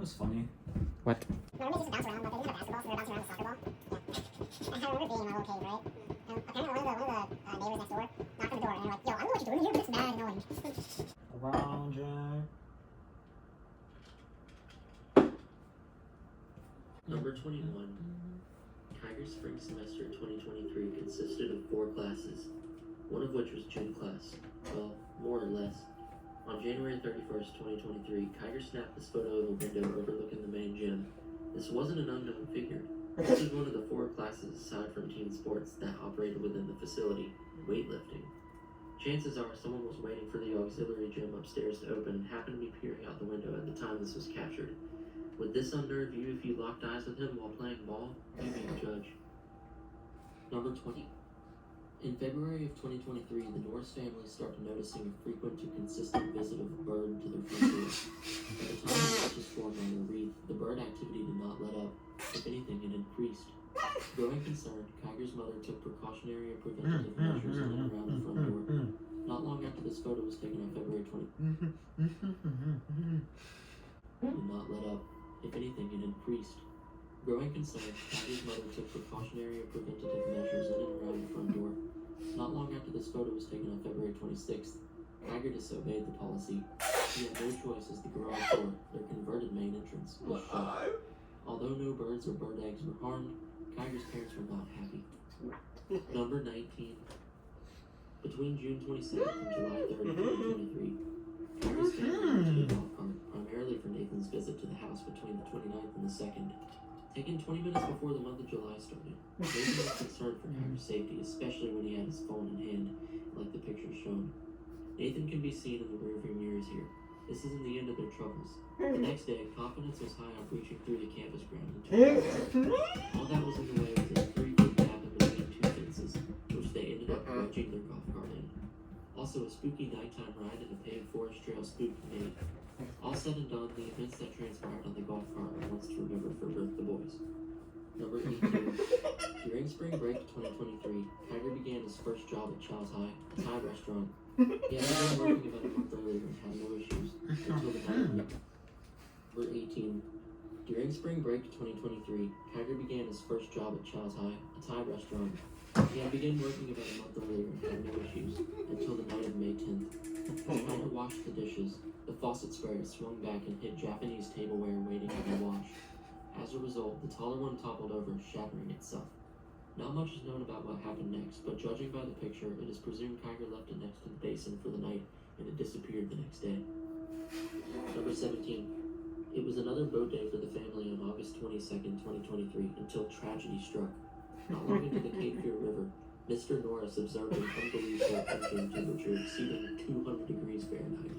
was funny? What? Remember we used to bounce around, like they didn't have basketball, so they were bouncing around a soccer ball? Yeah. I remember being in my little cave, right? And apparently one of the neighbors next door knocked on the door and they were like, yo, I don't know what you're doing here, but it's mad annoying. LeBron James. Number 21. Tiger Spring Semester 2023 consisted of 4 classes, one of which was gym class. Well, more or less. On January 31st, 2023, Kiger snapped this photo of a window overlooking the main gym. This wasn't an unknown figure. This is one of the 4 classes aside from team sports that operated within the facility, weightlifting. Chances are someone was waiting for the auxiliary gym upstairs to open and happened to be peering out the window at the time this was captured. Would this unnerve you if you locked eyes with him while playing ball? You be the judge. Number 20. In February of 2023, the Norris family started noticing a frequent to consistent visit of a bird to their front door. At the time the stitches formed on their wreath, the bird activity did not let up. If anything, it increased. Growing concerned, Kiger's mother took precautionary and preventative measures in and around the front door. Not long after this photo was taken on February 20, did not let up. If anything, it increased. Growing concerned, Kiger's mother took precautionary and preventative measures in and around the front door. Not long after this photo was taken on February 26th, Kiger disobeyed the policy. He had no choice as the garage door, their converted main entrance, was shut. Although no birds or bird eggs were harmed, Kiger's parents were not happy. Number 19. Between June 27th and July 3rd, 2023, Kiger's family rented a golf cart, primarily for Nathan's visit to the house between the 29th and the 2nd. Taken 20 minutes before the month of July started, Nathan was concerned for Kiger's safety, especially when he had his phone in hand, like the picture shown. Nathan can be seen in the rearview mirrors here. This isn't the end of their troubles. The next day, confidence was high on breaching through the campus ground into all that was in the way was a 3-foot gap in between 2 fences, which they ended up wedging their golf cart in. Also, a spooky nighttime ride in a paved forest trail spooked Nate. All said and done, the events that transpired on the golf cart are ones to remember for both the boys. Number 18. During spring break 2023, Kiger began his first job at Chow's High, a Thai restaurant. He had been working about a month earlier and had no issues until the night of Number 18. During spring break 2023, Kiger began his first job at Chow's High, a Thai restaurant. He had begun working about a month earlier and had no issues until the night of May 10th. As Kiger washed the dishes, the faucet sprayer swung back and hit Japanese tableware waiting to be washed. As a result, the taller one toppled over, shattering itself. Not much is known about what happened next, but judging by the picture, it is presumed Kiger left it next to the basin for the night, and it disappeared the next day. Number 17. It was another boat day for the family on August 22nd, 2023, until tragedy struck. Not long into the Cape Fear River, Mr. Norris observed an unbelievable engine temperature exceeding 200 degrees Fahrenheit.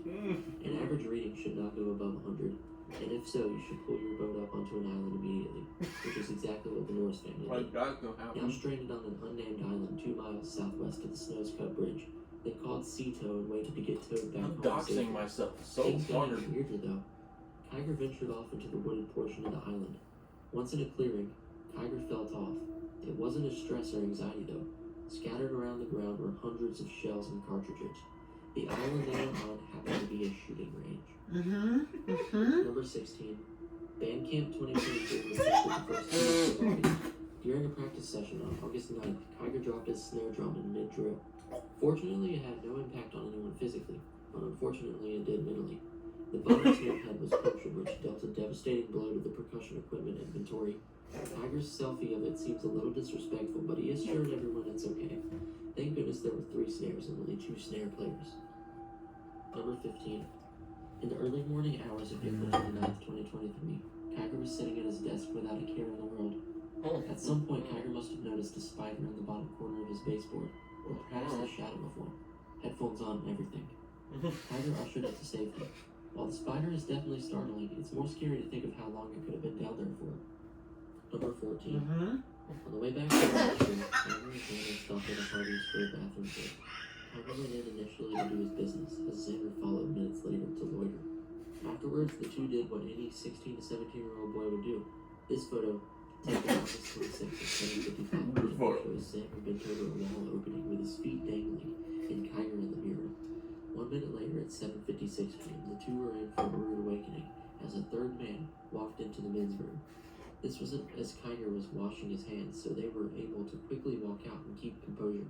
An average reading should not go above 100, and if so, you should pull your boat up onto an island immediately, which is exactly what the Norris family did. Now stranded on an unnamed island 2 miles southwest of the Snows Cut Bridge, they called Sea Tow and waited to get towed back home. I'm doxing myself so Things got hard. even weirder though. Kiger ventured off into the wooded portion of the island. Once in a clearing, Kiger felt off. It wasn't a stress or anxiety though. Scattered around the ground were hundreds of shells and cartridges. The island they were on happened to be a shooting range. Number 16. Band Camp 2023 was held the first 2 weeks of August. During a practice session on August 9th, Kiger dropped his snare drum in mid-drill. Fortunately, it had no impact on anyone physically, but unfortunately it did mentally. The bottom snare head was punctured, which dealt a devastating blow to the percussion equipment inventory. Kiger's selfie of it seems a little disrespectful, but he assured everyone it's okay. Thank goodness there were 3 snares and only 2 snare players. Number 15. In the early morning hours of April 29th, 2023, Kiger was sitting at his desk without a care in the world. At some point, Kiger must have noticed a spider in the bottom corner of his baseboard, or perhaps the shadow of one. Headphones on and everything. Kiger ushered it to safety. While the spider is definitely startling, it's more scary to think of how long it could have been down there for. Number 14. On the way back to the restroom, Kiger and Xander stopped at a Hardee's for a bathroom break. Kiger went in initially to do his business, as Xander followed minutes later to loiter. Afterwards, the two did what any 16 to 17-year-old boy would do. This photo, taken on August 26th at 7:55 p.m., shows Xander bent over a wall opening with his feet dangling, and Kiger in the mirror. 1 minute later, at 7:56 p.m., the two were in for a rude awakening, as a third man walked into the men's room. This was as Kiger was washing his hands, so they were able to quickly walk out and keep composure.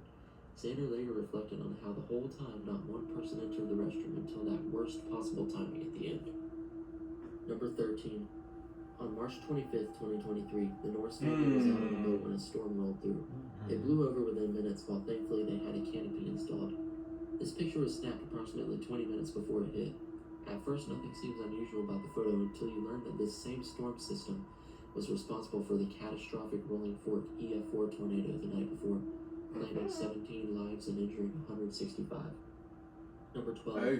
Xander later reflected on how the whole time not one person entered the restroom until that worst possible timing at the end. Number 13. On March 25th, 2023, the Norse family was out on a boat when a storm rolled through. It blew over within minutes, while thankfully they had a canopy installed. This picture was snapped approximately 20 minutes before it hit. At first, nothing seems unusual about the photo until you learn that this same storm system was responsible for the catastrophic Rolling Fork EF4 tornado the night before, claiming 17 lives and injuring 165. Number 12.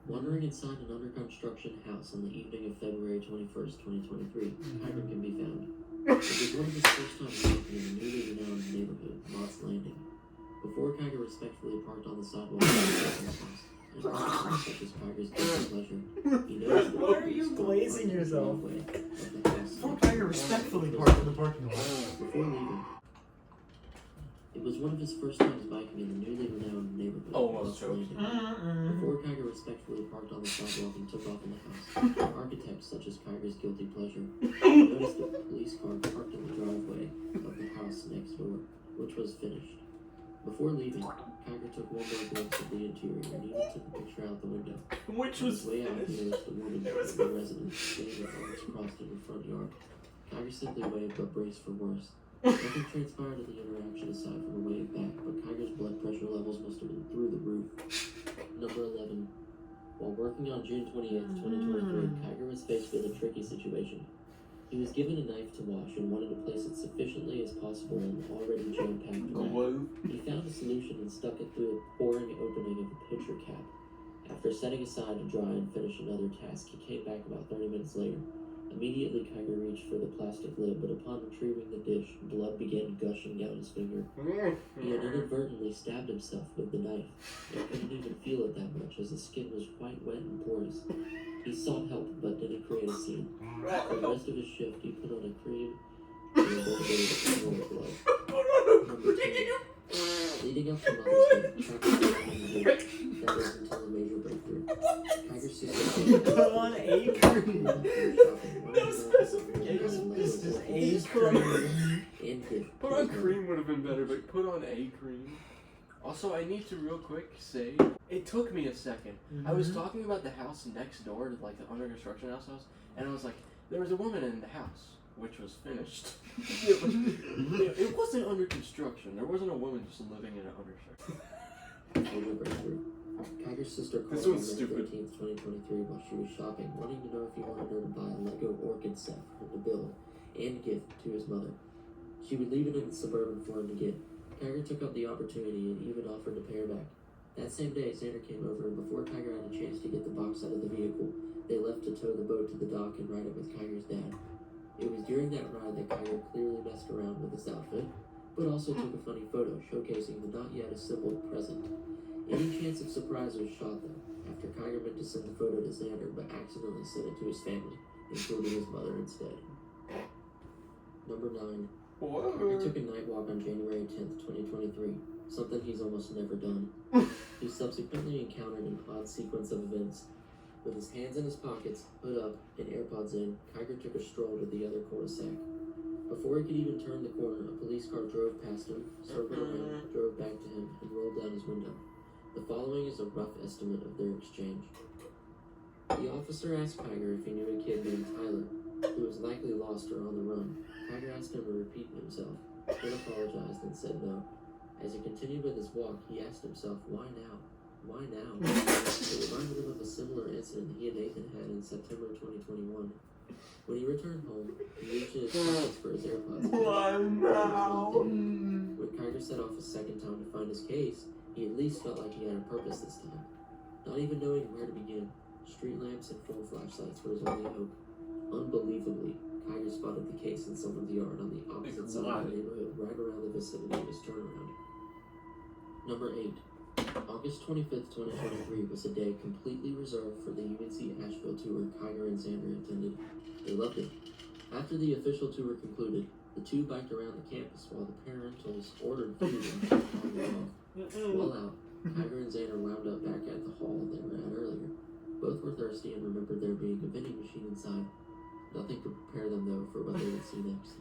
Wandering inside an under-construction house on the evening of February 21st, 2023, Kiger can be found. It was one of his first times walking in the newly renowned neighborhood, Mott's Landing. Before Kiger respectfully parked on the sidewalk of his house, and such as Kiger's guilty pleasure, he noticed Why are you glazing yourself? Before Kiger respectfully parked in the parking lot. Before leaving, it was one of his first times biking in the newly renowned neighborhood, Almost Mott's Landing. Before Kiger respectfully parked on the sidewalk and took off in the house, architects such as Kiger's guilty pleasure noticed a police car parked in the driveway of the house next door, which was finished. Before leaving, Kiger took one more glimpse of the interior and even took a picture out the window. Which On was his way out, he finished. noticed a woman in the residence standing with arms crossed in her front yard. Kiger simply waved but braced for worse. Nothing transpired in the interaction aside from a wave back, but Kiger's blood pressure levels must have been through the roof. Number 11. While working on June 28th, 2023, Kiger was faced with a tricky situation. He was given a knife to wash and wanted to place it sufficiently as possible in the already jam-packed bag. He found a solution and stuck it through a pouring opening of a pitcher cap. After setting aside to dry and finish another task, he came back about 30 minutes later. Immediately, Kiger reached for the plastic lid, but upon retrieving the dish, blood began gushing down his finger. He had inadvertently stabbed himself with the knife, and couldn't even feel it that much as the skin was quite wet and porous. He sought help, but didn't create a scene. For the rest of his shift, he put on a cream and avoided more blood. Number 2. Leading up to Mother's Day, Kiger that was until a major breakthrough. Kiger's sister Put on a cream. No specifications. This is a cream. And gift. Put on cream would have been better, but put on a cream. Also, I need to real quick say, it took me a second. I was talking about the house next door to like the under construction house, and I was like, there was a woman in the house, which was finished. It wasn't under construction. There wasn't a woman just living in an under construction. Major breakthrough. Kiger's sister called This on one's May stupid. 13th, 2023 while she was shopping, wanting to know if he wanted her to buy a Lego orchid set for him to build and gift to his mother. She would leave it in the Suburban for him to get. Kiger took up the opportunity and even offered to pay her back. That same day, Xander came over, and before Kiger had a chance to get the box out of the vehicle, they left to tow the boat to the dock and ride it with Kiger's dad. It was during that ride that Kiger clearly messed around with his outfit, but also took a funny photo showcasing the not yet assembled present. Any chance of surprise was shot though, after Kiger meant to send the photo to Xander but accidentally sent it to his family, including his mother instead. Number 9. He took a night walk on January 10th, 2023, something he's almost never done. He subsequently encountered an odd sequence of events. With his hands in his pockets, hood up, and AirPods in, Kiger took a stroll to the other cul-de-sac. Before he could even turn the corner, a police car drove past him, circled around, drove back to him, and rolled down his window. The following is a rough estimate of their exchange. The officer asked Kiger if he knew a kid named Tyler, who was likely lost or on the run. Kiger asked him to repeat himself, then apologized and said no. As he continued with his walk, he asked himself, why now? Why now? It reminded him of a similar incident he and Nathan had in September 2021. When he returned home, he reached in his pockets for his AirPods. Why now? When Kiger set off a second time to find his case, he at least felt like he had a purpose this time. Not even knowing where to begin, street lamps and phone flashlights were his only hope. Unbelievably, Kiger spotted the case in someone's yard on the opposite side of the neighborhood, right around the vicinity of his turnaround. Number 8. August 25th, 2023 was a day completely reserved for the UNC Asheville tour Kiger and Xander attended. They loved it. After the official tour concluded, the two biked around the campus while the parentals ordered food and kept on the off. While out, Kiger and Xander wound up back at the hall they were at earlier. Both were thirsty and remembered there being a vending machine inside. Nothing could prepare them, though, for what they would see next.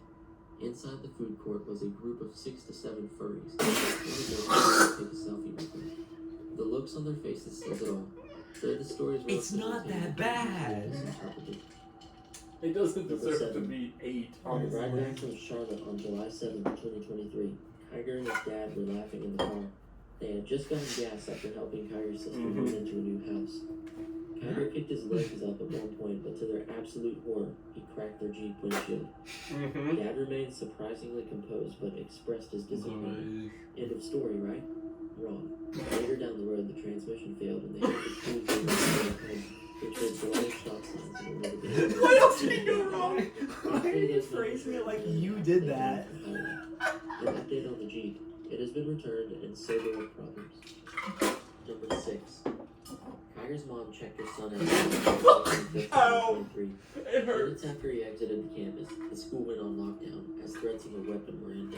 Inside the food court was a group of 6 to 7 furries. One of them take a selfie with them. The looks on their faces says it all. They're the stories It's not that bad. It doesn't deserve to 7. be 8. On the ride back from Charlotte on July 7th, 2023, Kyger and his dad were laughing in the car. They had just gotten gas after helping Kyger's sister move into a new house. Kyger kicked his legs up at one point, but to their absolute horror, he cracked their Jeep windshield. Dad remained surprisingly composed, but expressed his disappointment. End of story, right? Wrong. Later down the road, the transmission failed, and they had to cruise over the home, which was blind stop signs and will never be able to- What else did he do wrong? Why are you phrasing it like you did that? An update on the Jeep. It has been returned, and so there were problems. Number 6. Kyger's mom checked her son out on 2023. It hurts. Minutes after he exited the campus, the school went on lockdown as threats of a weapon were in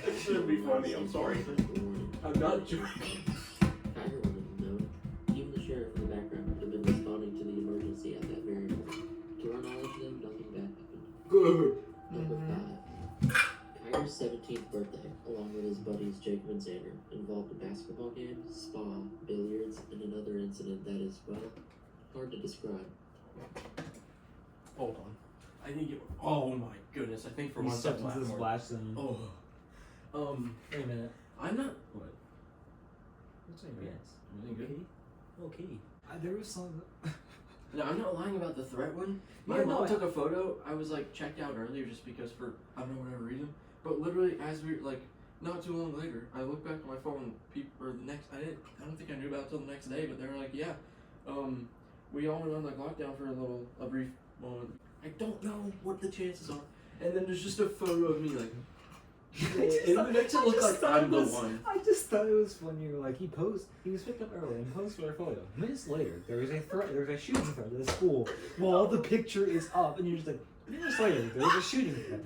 This should be funny, I'm sorry. I'm not joking. Kyger wanted to know. Even the sheriff in the background would have been responding to the emergency at that very moment. To our knowledge, then, nothing bad happened. Good. Number 5. Kyger's 17th birthday, along with his buddies Jacob and Xander, involved a basketball game, spa, billiards, and another incident that is, well, hard to describe. Hold on. I think it. Oh my goodness! I think for He once stepped I'm into this laughing. blast and... Oh. Wait a minute. I'm not. What? What's your Yes. Really good? Okay. There was some... No, I'm not lying about the threat one. My Yeah, mom no, took a photo. I was like checked out earlier just because for I don't know whatever reason. But literally, as we like, not too long later, I looked back at my phone. Or the next, I don't think I knew about it till the next day. But they were like, yeah, we all went on like lockdown for a brief moment. I don't know what the chances are. And then there's just a photo of me like. It makes it look like I'm the one. I just thought it was funny. Like he was picked up early and posed for a photo. Minutes later, there was a shooting threat at the school while the picture is up, and you're just like, minutes later, there was a shooting threat.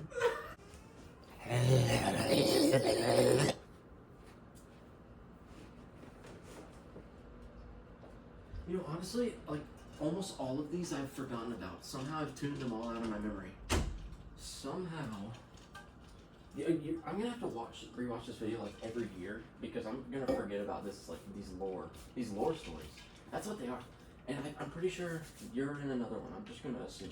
You know, honestly, like almost all of these I've forgotten about. Somehow I've tuned them all out of my memory. Somehow. I'm gonna have to rewatch this video like every year because I'm gonna forget about this like these lore stories. That's what they are, and I'm pretty sure you're in another one. I'm just gonna assume.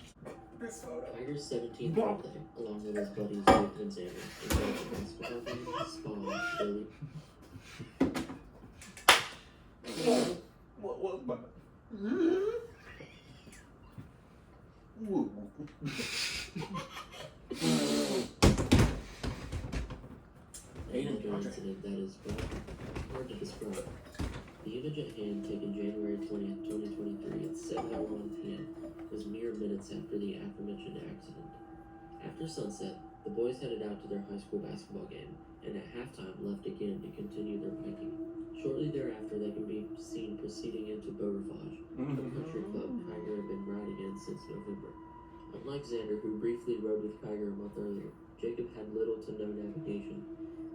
This photo. Kyger's 17th birthday, along with his buddies Jacob and Xander, involved a basketball game, spa, billiards. What was that? Another incident that is, well, hard to describe. The image at hand, taken January 20th, 2023 at 7:01 p.m., was mere minutes after the aforementioned accident. After sunset, the boys headed out to their high school basketball game, and at halftime left again to continue their biking. Shortly thereafter, they can be seen proceeding into Beau Rivage, a country club Kyger had been riding in since November. Unlike Xander, who briefly rode with Kyger a month earlier, Jacob had little to no navigation,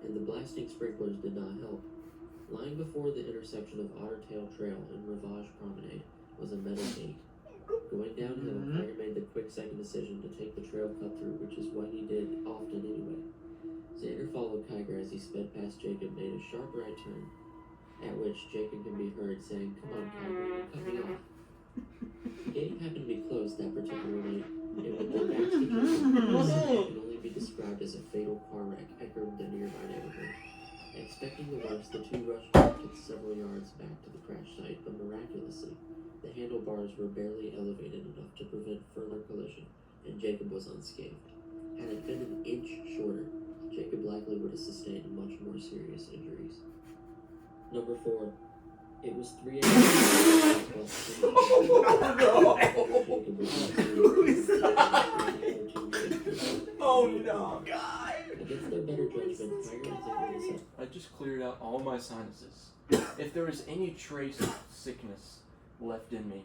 and the blasting sprinklers did not help. Lying before the intersection of Ottertail Trail and Rivage Promenade was a metal gate. Going downhill, Kyger made the quick-second decision to take the trail cut through, which is what he did often anyway. Xander followed Kyger as he sped past Jacob, made a sharp right turn, at which Jacob can be heard saying, "Come on, Kyger, you're cutting off." The gate happened to be closed that particular night, and with their backs to Jacob, it could only be described as a fatal car wreck echoed the nearby neighborhood. Expecting the worst, the two rushed back several yards back to the crash site, but miraculously, the handlebars were barely elevated enough to prevent further collision, and Jacob was unscathed. Had it been an inch shorter, Jacob likely would have sustained much more serious injuries. Number 4. It was 3 a.m. Oh no, God! Against their better judgment, Kyger and Xander decided. I just cleared out all my sinuses. If there was any trace of sickness left in me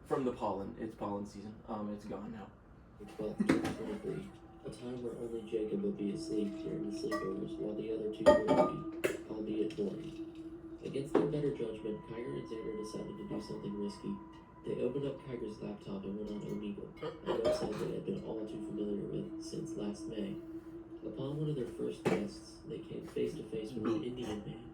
from the pollen, it's pollen season. It's gone now. 12th, 2023, a time where only Jacob will be asleep during the sleepovers while the other two will be, albeit boring. Against their better judgment, Kiger and Xander decided to do something risky. They opened up Kiger's laptop and went on Omegle, a website they had been all too familiar with since last May. Upon one of their first guests, they came face to face with an Indian man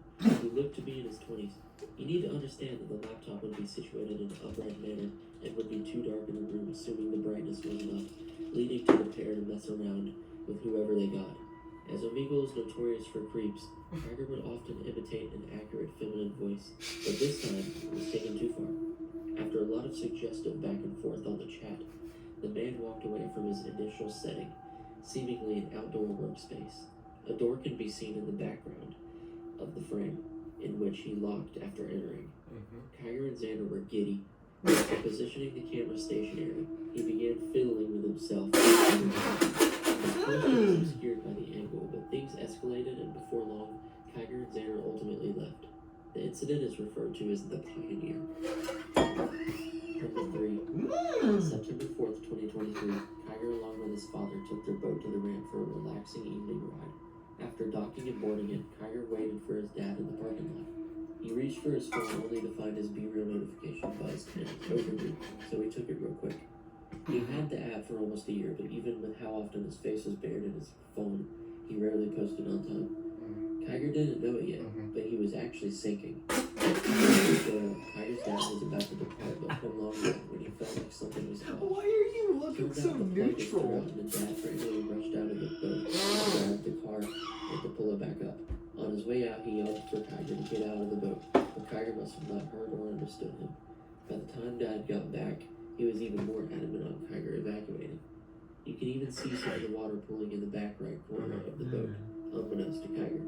who looked to be in his 20s. You need to understand that the laptop would be situated in an upright manner and would be too dark in the room, assuming the brightness was enough, leading to the pair to mess around with whoever they got. As Omegle is notorious for creeps, Kiger would often imitate an accurate feminine voice, but this time it was taken too far. After a lot of suggestive back and forth on the chat, the man walked away from his initial setting, seemingly an outdoor workspace. A door can be seen in the background of the frame, in which he locked after entering. Kiger and Xander were giddy. After positioning the camera stationary, he began fiddling with himself. His first was obscured by the angle, but things escalated, and before long, Kiger and Xander ultimately left. The incident is referred to as the Pioneer. Number 3. September 4th, 2023, Kiger along with his father took their boat to the ramp for a relaxing evening ride. After docking and boarding it, Kiger waited for his dad in the parking lot. He reached for his phone only to find his BeReal notification buzzed and overdue, so he took it real quick. He had the app for almost a year, but even with how often his face was bared in his phone, he rarely posted on time. Kiger didn't know it yet, but he was actually sinking. Kiger's dad was about to depart, but come long back when he felt like something was off. Why are you looking Turns so out the plug was neutral? thrown, and Dad frantically rushed out of the boat, grabbed the car, and to pull it back up. On his way out, he yelled for Kiger to get out of the boat, but Kiger must have not heard or understood him. By the time Dad got back, he was even more adamant on Kiger evacuating. You can even see some of the water pooling in the back right corner of the boat, unbeknownst to Kiger.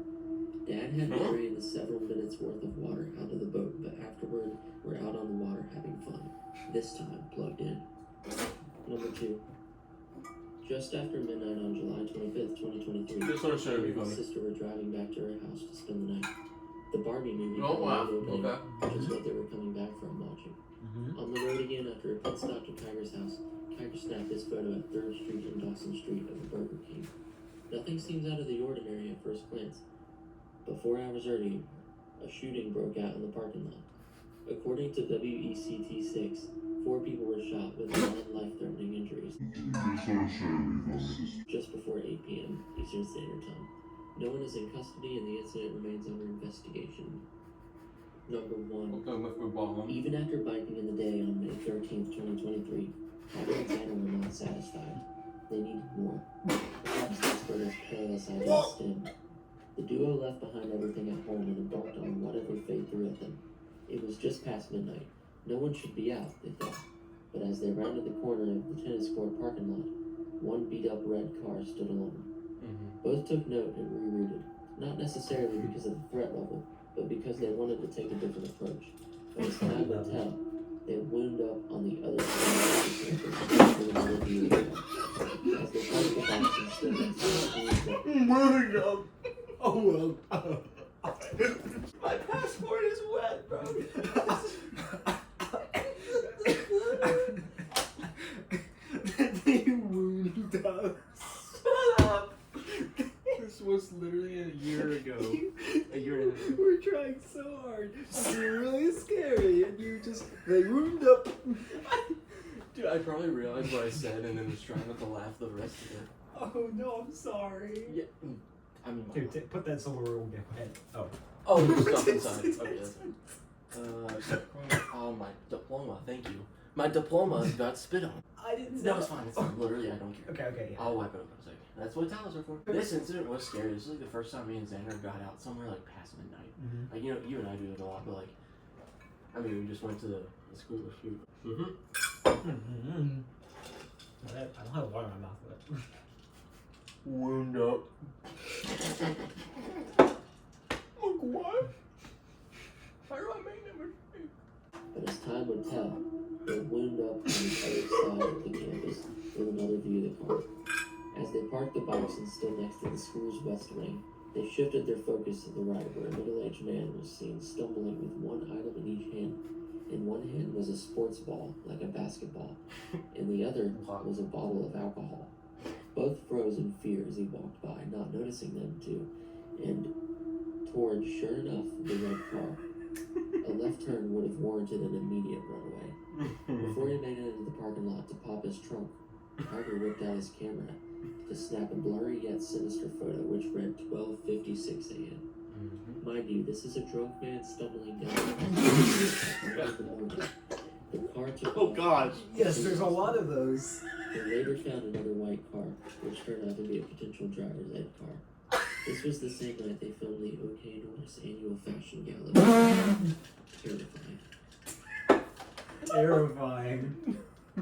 Dad had to drain the several minutes worth of water out of the boat, but afterward, we're out on the water having fun. This time, plugged in. Number 2. Just after midnight on July 25th, 2023, This one's trying to be Kiger and funny. his sister were driving back to her house to spend the night. The Barbie movie Oh, wow. was opening, Okay. which is what they were coming back from watching. On the road again after a pit stop to Kiger's house, Kiger snapped this photo at 3rd Street and Dawson Street of a Burger King. Nothing seems out of the ordinary at first glance, but 4 hours earlier, a shooting broke out in the parking lot. According to WECT-6, 4 people were shot with non-life-threatening injuries just before 8 p.m. Eastern Standard Time. No one is in custody and the incident remains under investigation. Number 1. Okay, with football. Even after biking in the day on May 13th, 2023, Kiger and Xander were not satisfied. They needed more. Perhaps that's where their perilous ideas stemmed. The duo left behind everything at home and embarked on whatever fate threw at them. It was just past midnight. No one should be out, they thought. But as they rounded the corner of the tennis court parking lot, one beat-up red car stood alone. Both took note and rerouted, not necessarily because of the threat level, but because they wanted to take a different approach. But as time would tell, they wound up on the other side of the campus with another view of the car. As they parked the box and stood next to the Moving up. Oh well. My passport is wet, bro. They wound us. Shut up. This was literally a year ago. A year and a half. We're trying so hard. You're really scary, and you just they wound up. Dude, I probably realized what I said and then was trying not to laugh the rest of it. Oh no, I'm sorry. Yeah. I mean, Dude, put that somewhere where it won't get wet. Oh. oh, there's stuff inside. Okay, that's oh, my diploma. Thank you. My diploma got spit on. I didn't. No, it's fine. It's fine. Literally, I don't care. Okay, yeah. I'll wipe it up in a second. That's what towels are for. This incident was scary. This is like the first time me and Xander got out somewhere like past midnight. Like, you know, you and I do it a lot, but like, I mean, we just went to the school to shoot. I don't have water in my mouth, but. Wound up. Look what? How do I make that mistake? But as time would tell, they wound up on the other side of the campus with another view of the car. As they parked the bikes and stood next to the school's west wing, they shifted their focus to the right, where a middle-aged man was seen stumbling with one item in each hand. In one hand was a sports ball, like a basketball. In the other was a bottle of alcohol. Both froze in fear as he walked by, not noticing them two, and toward, sure enough, the red car. A left turn would have warranted an immediate runaway. Before he made it into the parking lot to pop his trunk, Carter whipped out his camera to snap a blurry yet sinister photo which read 12:56 a.m. Mind you, this is a drunk man stumbling down the morning. The car took Oh off. gosh. Yes, there's a lot of those. They later found another white car, which turned out to be a potential driver's ed car. This was the same night they filmed the OK Norris annual fashion gala. Terrifying. Terrifying.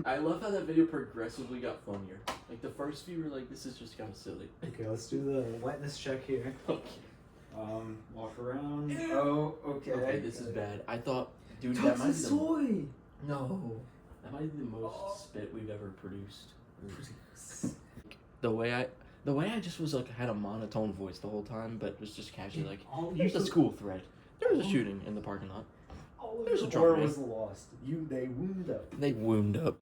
I love how that video progressively got funnier. Like the first few were like, this is just kind of silly. Okay, let's do the wetness check here. Okay. Walk around. Oh, okay. Okay, this is bad. I thought, dude, that Touch might the be the soy. no. That might be the most spit we've ever produced. The way I just was like had a monotone voice the whole time, but was just casually like, here's a school thread. There was a shooting in the parking lot. All of There's a the drunk ore man. was lost. They wound up. They wound up.